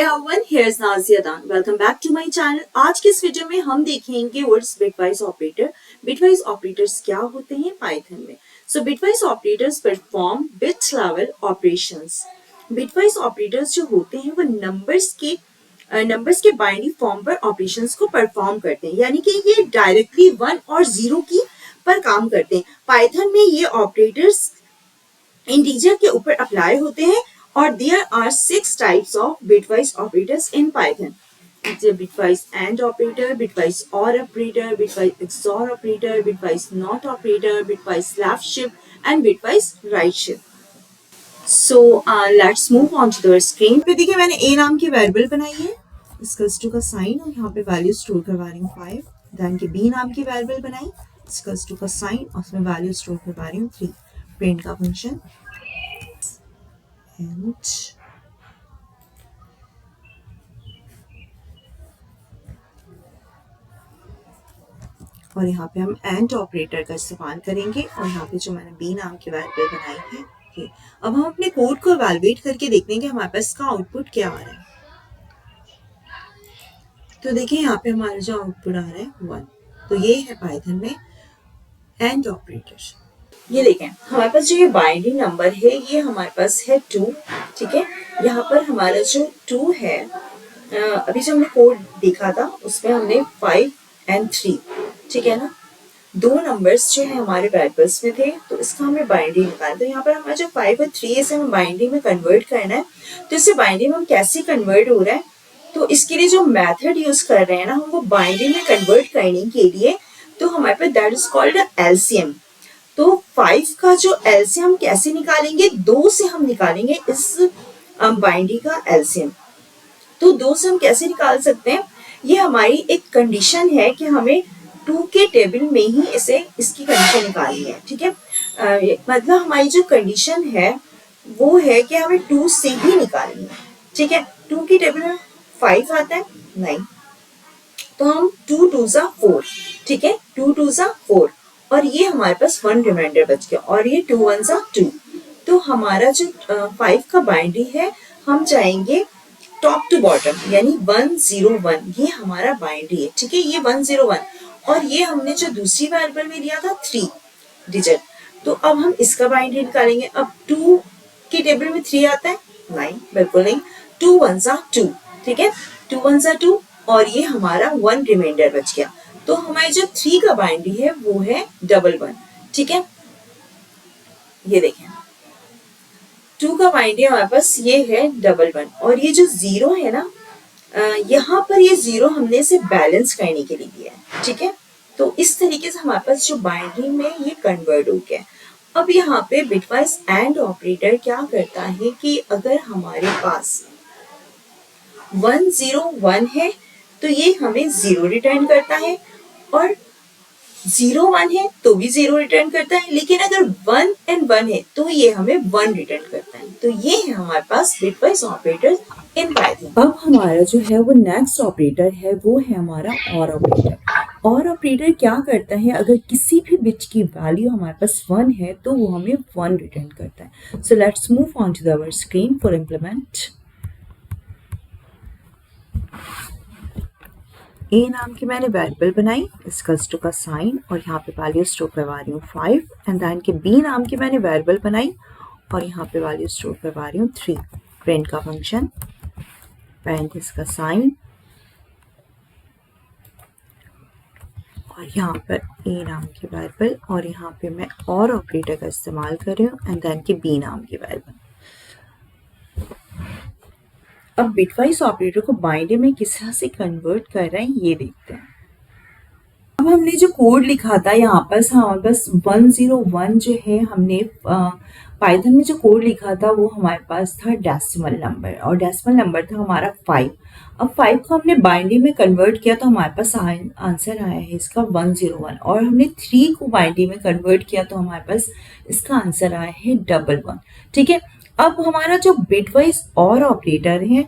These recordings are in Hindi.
Everyone, here's Nazia Dan. Welcome back to my channel. आज के इस वीडियो में हम देखेंगे words bitwise operator. Bitwise operators क्या होते हैं पाइथन में। So bitwise operators perform bit level operations. Bitwise operators जो होते हैं वो नंबर्स के बाइनरी फॉर्म पर ऑपरेशंस को परफॉर्म करते हैं, यानी कि ये डायरेक्टली 1 और 0 की पर काम करते हैं। पाइथन में ये ऑपरेटर्स इंटीजर के ऊपर अप्लाई होते हैं और there are 6 types of bitwise operators in Python. It's a bitwise AND operator, bitwise OR operator, bitwise XOR operator, bitwise NOT operator, bitwise left shift, and bitwise right shift. So let's move on to the screen. पे देखिए मैंने a नाम की वेरिएबल बनाई है, इसका टू का साइन और यहाँ पे वैल्यू स्टोर करवा रही हूँ 5. देन के b नाम की वेरिएबल बनाई, इसका टू का साइन और उसमें वैल्यू स्टोर करवा रही हूँ 3. प्रिंट का फंक्शन और यहाँ पे हम एंड ऑपरेटर का इस्तेमाल करेंगे और यहाँ पे जो मैंने बी नाम की वेरिएबल बनाई है ये. अब हम अपने कोड को इवैल्यूएट करके देखते हैं कि हमारे पास इसका आउटपुट क्या आ रहा है. तो देखिए यहाँ पे हमारा जो आउटपुट आ रहा है 1. तो ये है पाइथन में एंड ऑपरेटर. ये देखें हमारे पास जो ये बाइनरी नंबर है ये हमारे पास है 2. ठीक है, यहाँ पर हमारा जो 2 है, अभी जो हमने कोड देखा था उसमें हमने 5 and 3, ठीक है ना, दो नंबर्स जो है हमारे वेरिएबल्स में थे, तो इसका हमें बाइनरी निकालना. तो यहाँ पर हमारा जो 5 और 3 इसे हमें बाइनरी में कन्वर्ट करना है. तो इसे बाइनरी में हम कैसे कन्वर्ट हो रहा है, तो इसके लिए जो मेथड यूज कर रहे हैं ना हम वो बाइनरी में कन्वर्ट करने के लिए, तो हमारे पास दैट इज कॉल्ड एलसीएम. तो 5 का जो एलसीएम कैसे निकालेंगे, 2 से हम निकालेंगे इस बाइनरी का एलसीएम. तो 2 से हम कैसे निकाल सकते हैं, ये हमारी एक कंडीशन है कि हमें 2 के टेबल में ही इसकी कंडीशन निकालनी है. ठीक है, मतलब हमारी जो कंडीशन है वो है कि हमें 2 से ही निकालनी है. ठीक है, 2 की टेबल में 5 आता है 9, तो हम 2 2 जा 4. ठीक है, 2 2 जा 4 और ये हमारे पास 1 रिमाइंडर बच गया और ये 2 1 जा 2. तो हमारा जो 5 का बाइनरी है हम जाएंगे टॉप टू बॉटम, यानी 101 ये हमारा बाइनरी है. ठीक है, ये 101 और ये हमने जो दूसरी वेरिएबल में दिया था 3 डिजिट. तो अब हम इसका बाइनरी निकालेंगे. अब 2 की टेबल में 3 आता है 9, बिल्कुल नहीं, 2 1 जा 2. ठीक है, 2 1 जा 2 और ये हमारा 1 रिमाइंडर बच गया. तो हमारी जो 3 का बाइनरी है वो है 11. ठीक है, ये देखें 2 का बाइनरी हमारे पास ये है 11 और ये जो 0 है ना, यहाँ पर ये 0 हमने इसे बैलेंस करने के लिए दिया है. ठीक है, तो इस तरीके से हमारे पास जो बाइनरी में ये कन्वर्ट हो गया. अब यहाँ पे बिटवाइज एंड ऑपरेटर क्या करता है कि अगर हमारे पास 101 है तो ये हमें 0 रिटर्न करता है और 0 1 है तो भी 0 रिटर्न करता है, लेकिन अगर 1 and 1 है तो ये हमें 1 रिटर्न करता है. तो ये है हमारे पास बिटवाइज ऑपरेटर इन पाइथन. अब हमारा जो है वो नेक्स्ट ऑपरेटर है वो है हमारा और ऑपरेटर. और ऑपरेटर क्या करता है, अगर किसी भी बिट की वैल्यू हमारे पास 1 है तो वो हमें 1 रिटर्न करता है. So let's move on to our screen for implement. ए नाम की मैंने वेरिएबल बनाई, इसका टू का साइन और यहाँ पे वैल्यू स्टोर करवा रही हूँ 5. एंड देन के बी नाम की मैंने वेरिएबल बनाई और यहाँ पे वैल्यू स्टोर करवा रही हूँ 3. प्रिंट का फंक्शन, पेरेंट इसका साइन और यहाँ पर ए नाम की वेरिएबल और यहाँ पे मैं और ऑपरेटर का इस्तेमाल कर रही हूँ एंड देन के बी नाम की वेरिएबल. अब बिटवाइज ऑपरेटर को बाइनरी में किस तरह से कन्वर्ट कर रहे हैं ये देखते हैं. अब हमने जो कोड लिखा था यहाँ पर हमारे पास 101 जो है, हमने पाइथन में जो कोड लिखा था वो हमारे पास था डेसिमल नंबर और डेसिमल नंबर था हमारा 5. अब 5 को हमने बाइनरी में कन्वर्ट किया तो हमारे पास आंसर आया है इसका 101 और हमने 3 को बाइनरी में कन्वर्ट किया तो हमारे पास इसका आंसर आया है 11. ठीक है, अब हमारा जो बिटवाइज और ऑपरेटर है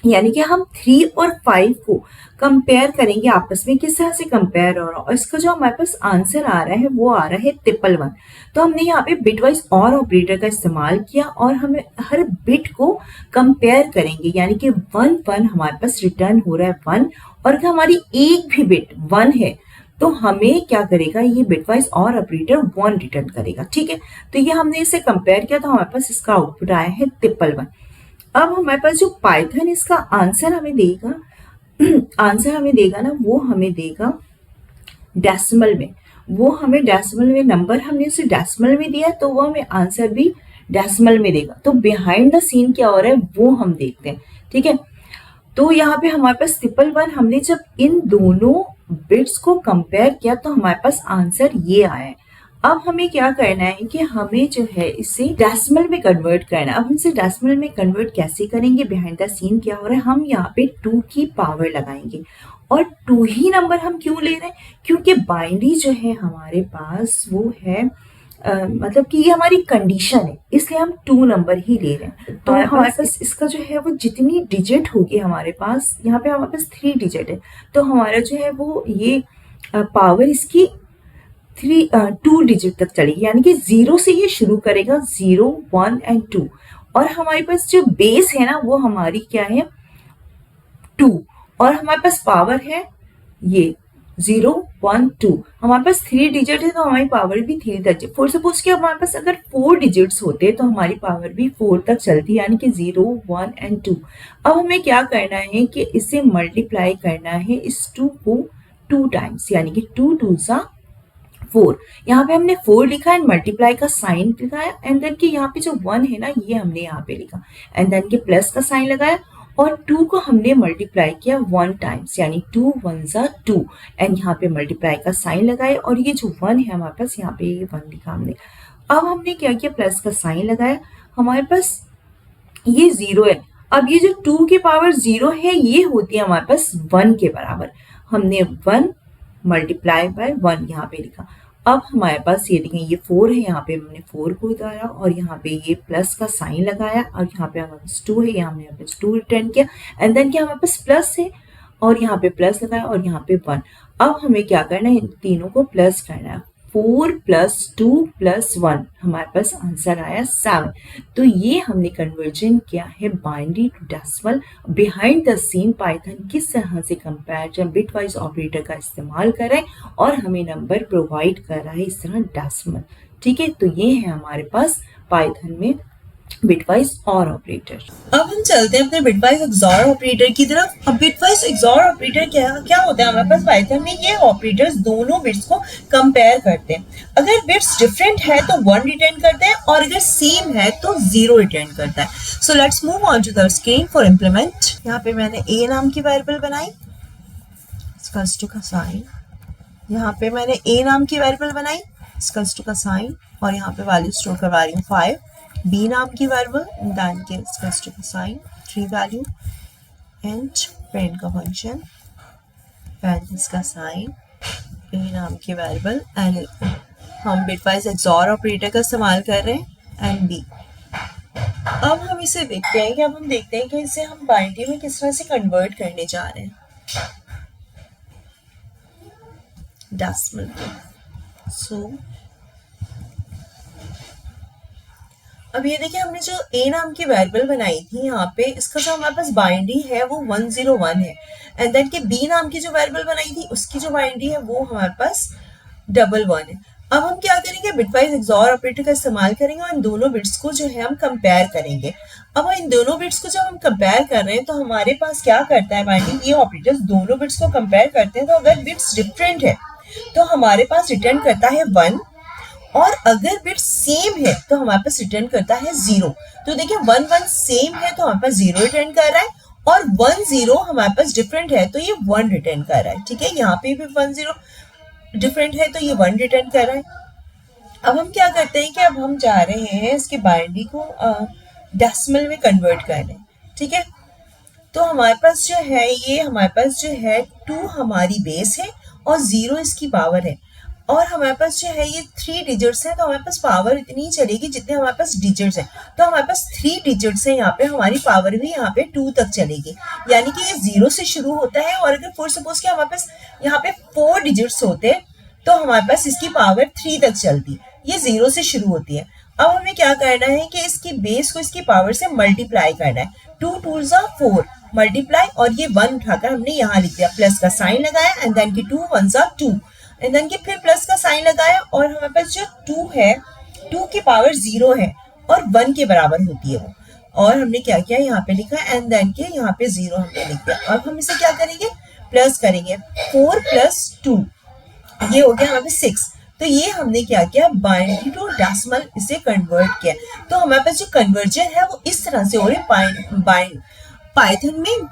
यानी कि हम 3 और 5 को कंपेयर करेंगे आपस में, किस तरह से कंपेयर हो रहा है, और इसका जो हमारे पास आंसर आ रहा है वो आ रहा है 111। तो हमने यहाँ पे बिटवाइज और ऑपरेटर का इस्तेमाल किया और हमें हर बिट को कंपेयर करेंगे, यानी कि 1 1 हमारे पास रिटर्न हो रहा है 1, और अगर हमारी एक भी बिट 1 है तो हमें क्या करेगा, ये बिटवाइज और ऑपरेटर 1 रिटर्न करेगा। ठीक है, तो ये हमने इसे कंपेयर किया तो हमारे पास इसका आउटपुट आया है 111। अब हमारे पास जो पाइथन इसका आंसर हमें देगा आंसर हमें देगा ना, वो हमें देगा डेसिमल में। वो हमें डेसिमल में, नंबर हमने उसे डेसिमल में दिया तो वो हमें आंसर भी डेसिमल में देगा। तो बिहाइंड द सीन क्या हो रहा है वो हम देखते हैं। ठीक है, तो यहाँ पे हमारे पास 111, हमने जब इन दोनों बिट्स को कंपेयर किया तो हमारे पास आंसर ये आया है। अब हमें क्या करना है कि हमें जो है इसे डेसिमल में कन्वर्ट करना है। अब हम इसे डेसिमल में कन्वर्ट कैसे करेंगे, बिहाइंड द सीन क्या हो रहा है, हम यहाँ पे 2 की पावर लगाएंगे। और 2 ही नंबर हम क्यों ले रहे हैं, क्योंकि बाइनरी जो है हमारे पास वो है मतलब कि ये हमारी कंडीशन है, इसलिए हम 2 नंबर ही ले रहे हैं। तो हमारे पास इसका जो है वो जितनी डिजिट होगी हमारे पास, यहाँ पे हमारे पास 3 डिजिट है, तो हमारा जो है वो ये पावर इसकी 2 डिजिट तक चलेगी, यानी कि 0 से ये शुरू करेगा, 0 1 एंड 2। और हमारे पास जो बेस है ना वो हमारी क्या है 2, और हमारे पास पावर है ये 0 1 2। हमारे पास 3 डिजिट है तो हमारी पावर भी 3 डिजिट। फॉर सपोज कि हमारे पास अगर 4 डिजिट्स होते तो हमारी पावर भी 4 तक चलती, यानी कि 0 1 एंड 2। अब हमें क्या करना है कि इसे मल्टीप्लाई करना है इस 2 को 2 टाइम्स, यानी कि 2 2 सा 4। यहाँ पे हमने 4 लिखा एंड मल्टीप्लाई का साइन लिखाया, एंड देन कि यहाँ पे जो 1 है ना ये हमने यहाँ पे लिखा, एंड देन के प्लस का साइन लगाया, और 2 को हमने मल्टीप्लाई किया 1 टाइम्स, यानी 2 1 सा 2, एंड यहाँ पे मल्टीप्लाई का साइन लगाया, और ये जो 1 है हमारे पास यहाँ पे ये 1 लिखा हमने। अब हमने क्या किया, प्लस का साइन लगाया, हमारे पास ये 0 है। अब ये जो 2 की पावर 0 है ये होती है हमारे पास 1 के बराबर। हमने 1 मल्टीप्लाई बाय 1 यहाँ पे लिखा। अब हमारे पास ये देखें ये 4 है, यहाँ पे हमने 4 को उतारा और यहाँ पे ये प्लस का साइन लगाया, और यहाँ पे हमारे पास 2 है, यहाँ हमने यहाँ पे 2 रिटर्न किया, एंड देन क्या हमारे पास प्लस है और यहाँ पे प्लस लगाया और यहाँ पे 1। अब हमें क्या करना है, इन तीनों को प्लस करना है। 4 + 2 + 1 हमारे पास आंसर आया 7। तो ये हमने कन्वर्जन किया है binary to decimal. Behind the scene Python किस तरह से कंपैरिजन बिटवाइज ऑपरेटर का इस्तेमाल कर रहा है और हमें नंबर प्रोवाइड कर रहा है इस तरह डेसिमल। ठीक है, तो ये है हमारे पास पाइथन में बिटवाइज और ऑपरेटर। अब हम चलते हैं अपने बिटवाइज एक्सॉर ऑपरेटर की तरफ। अब बिटवाइज एक्सॉर ऑपरेटर क्या होता है हमारे पास पाइथन में, ये ऑपरेटर्स दोनों बिट्स को कंपेयर करते हैं। अगर बिट्स डिफरेंट है तो 1 रिटर्न करता है और अगर सेम है तो 0 रिटर्न करता है। So let's move on to the screen for implement. यहाँ पे मैंने a नाम की वेरिएबल बनाई, इसका टू का साइन। यहाँ पे मैंने a नाम की वेरिएबल बनाई, इसका टू का साइन, और यहाँ पे वैल्यू स्टोर करवा रही हूँ 5। b नाम की वेरिएबल, दैन के इसका टू का साइन 3 वैल्यू, एंड प्रिंट का फंक्शन, एंड इसका साइन, a नाम की वेरिएबल, एंड हम बिटवाइज एक्सॉर ऑपरेटर का इस्तेमाल कर रहे हैं, एंड b। अब हम इसे देखते हैं कि अब हम देखते हैं कि इसे हम बाइनरी में किस तरह से कन्वर्ट करने जा रहे हैं डेसिमल में। सो अब ये देखिए हमने जो a नाम की वेरिएबल बनाई थी, यहाँ पे इसका जो हमारे पास बाइनरी है वो 101 है, एंड देन के b नाम की जो वेरिएबल बनाई थी उसकी जो बाइनरी है वो हमारे पास 11 है। अब हम क्या करेंगे, बिटवाइज एक्सॉर ऑपरेटर का इस्तेमाल करेंगे और इन दोनों बिट्स को जो है हम कंपेयर करेंगे। अब इन दोनों बिट्स को जब हम कंपेयर कर रहे हैं तो हमारे पास क्या करता है बाइनरी, ये ऑपरेटर्स दोनों बिट्स को कंपेयर करते हैं, तो अगर बिट्स डिफरेंट है तो हमारे पास रिटर्न करता है 1, और अगर बिट सेम है तो हमारे पास रिटर्न करता है 0। तो देखिए 1 1 सेम है तो हमारे पास 0 रिटर्न कर रहा है, और 1 0 हमारे पास डिफरेंट है तो ये 1 रिटर्न कर रहा है। ठीक है, यहाँ पे भी 1 0 डिफरेंट है तो ये 1 रिटर्न कर रहा है। अब हम क्या करते हैं कि अब हम जा रहे हैं इसकी बाइनरी को डेसिमल में कन्वर्ट करने। ठीक है, तो हमारे पास जो है 2 हमारी बेस है और 0 इसकी पावर है। और हमारे पास जो है ये 3 डिजिट्स हैं, तो हमारे पास पावर इतनी ही चलेगी जितने हमारे पास डिजिट्स हैं। तो हमारे पास 3 डिजिट्स हैं यहाँ पे, हमारी पावर भी यहाँ पे 2 तक चलेगी, यानी कि ये 0 से शुरू होता है। और अगर फॉर सपोज कि हमारे पास यहाँ पे 4 डिजिट्स होते तो हमारे पास इसकी पावर 3 तक चलती। ये 0 से शुरू होती है। अब हमें क्या करना है कि इसकी बेस को इसकी पावर से मल्टीप्लाई करना है। 2 2 4 मल्टीप्लाई, और ये 1 उठाकर हमने यहाँ लिख दिया, प्लस का साइन लगाया, एंड देन की 2 1 2, एंड देन की फिर प्लस का साइन लगाया, और हमारे पास जो 2 है, 2 की पावर 0 है और 1 के बराबर होती है वो। और हमने क्या किया, यहाँ पे लिखा, एंड देन के यहाँ पे 0 हमने लिख दिया। अब हम इसे क्या करेंगे, प्लस करेंगे। 4 + 2 ये हो गया हमारे पास 6। तो ये हमने क्या किया, बाइनरी टू डेसिमल इसे कन्वर्ट किया। तो हमारे पास जो कन्वर्जन है वो इस तरह से हो रही है पाइथन में।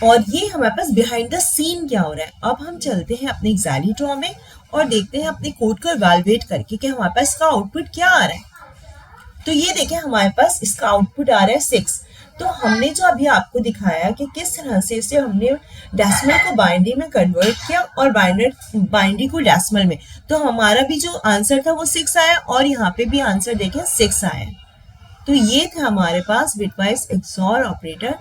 और ये हमारे पास बिहाइंड द सीन क्या हो रहा है। अब हम चलते हैं अपने एक्सेलीट्रॉ में और देखते हैं अपने कोड को इवैल्यूएट करके कि हमारे पास इसका आउटपुट क्या आ रहा है। तो ये देखें, हमारे पास इसका आउटपुट आ रहा है 6। तो हमने जो अभी आपको दिखाया कि किस तरह से इसे हमने डेसिमल को बाइनरी में कन्वर्ट किया और बाइनरी को डेसिमल में, तो हमारा भी जो आंसर था वो 6 आया, और यहाँ पे भी आंसर देखें 6 आया। तो ये था हमारे पास बिटवाइज एक्सॉर ऑपरेटर।